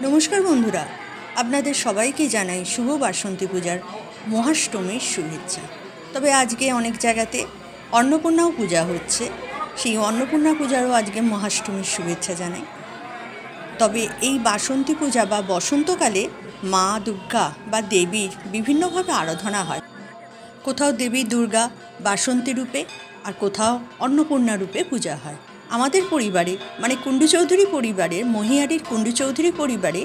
নমস্কার বন্ধুরা, আপনাদের সবাইকে জানাই শুভ বাসন্তী পূজার মহাষ্টমীর শুভেচ্ছা। তবে আজকে অনেক জায়গাতে অন্নপূর্ণাও পূজা হচ্ছে, সেই অন্নপূর্ণা পূজারও আজকে মহাষ্টমীর শুভেচ্ছা জানাই। তবে এই বাসন্তী পূজা বা বসন্তকালে মা দুর্গা বা দেবীর বিভিন্নভাবে আরাধনা হয়। কোথাও দেবী দুর্গা বাসন্তী রূপে আর কোথাও অন্নপূর্ণা রূপে পূজা হয়। আমাদের পরিবারে মানে কুণ্ডু চৌধুরী পরিবারের মহিয়ারির কুণ্ডু চৌধুরী পরিবারে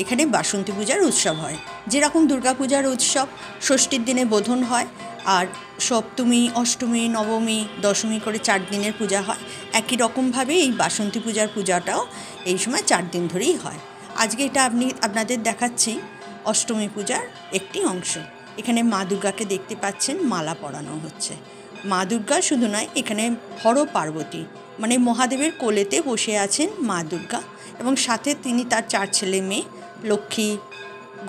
এখানে বাসন্তী পূজার উৎসব হয়। যেরকম দুর্গা পূজার উৎসব ষষ্ঠীর দিনে বোধন হয়, আর সপ্তমী, অষ্টমী, নবমী, দশমী করে 4 দিনের পূজা হয়, একই রকমভাবে এই বাসন্তী পূজার পূজাটাও এই সময় 4 দিন ধরেই হয়। আজকে এটা আপনাদের দেখাচ্ছি অষ্টমী পূজার একটি অংশ। এখানে মা দুর্গাকে দেখতে পাচ্ছেন, মালা পরানো হচ্ছে। মা দুর্গা শুধু নয়, এখানে হর পার্বতী মানে মহাদেবের কোলেতে বসে আছেন মা দুর্গা, এবং সাথে তিনি তার 4 ছেলে মেয়ে লক্ষ্মী,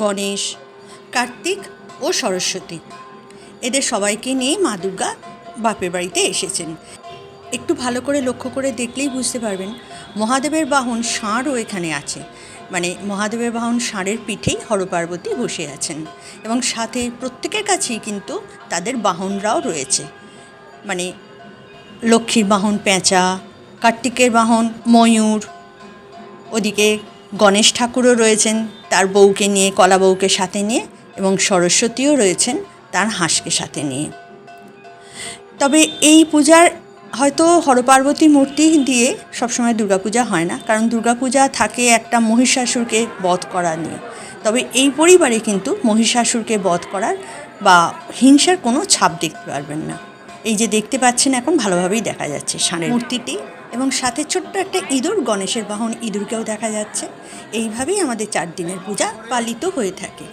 গণেশ, কার্তিক ও সরস্বতী, এদের সবাইকে নিয়ে মা দুর্গা বাপের বাড়িতে এসেছেন। একটু ভালো করে লক্ষ্য করে দেখলেই বুঝতে পারবেন মহাদেবের বাহন ষাঁড়ও এখানে আছে। মানে মহাদেবের বাহন ষাঁড়ের পিঠেই হরপার্বতী বসে আছেন, এবং সাথে প্রত্যেকের কাছেই কিন্তু তাদের বাহনরাও রয়েছে। মানে লক্ষ্মীর বাহন পেঁচা, কার্তিকের বাহন ময়ূর, ওদিকে গণেশ ঠাকুরও রয়েছেন তার বউকে নিয়ে, কলা বউকে সাথে নিয়ে, এবং সরস্বতীও রয়েছেন তার হাঁসকে সাথে নিয়ে। তবে এই পূজার হয়তো হরপার্বতী মূর্তি দিয়ে সবসময় দুর্গাপূজা হয় না, কারণ দুর্গাপূজা থাকে একটা মহিষাসুরকে বধ করা নিয়ে। তবে এই পরিবারে কিন্তু মহিষাসুরকে বধ করার বা হিংসার কোনো ছাপ দেখতে পারবেন না। এই যে দেখতে পাচ্ছেন এখন ভালোভাবেই দেখা যাচ্ছে ষাঁড়ের মূর্তিটি, এবং সাথে ছোট্ট একটা ইঁদুর, গণেশের বাহন ইঁদুরকেও দেখা যাচ্ছে। এইভাবেই আমাদের 4 দিনের পূজা পালিত হয়ে থাকে।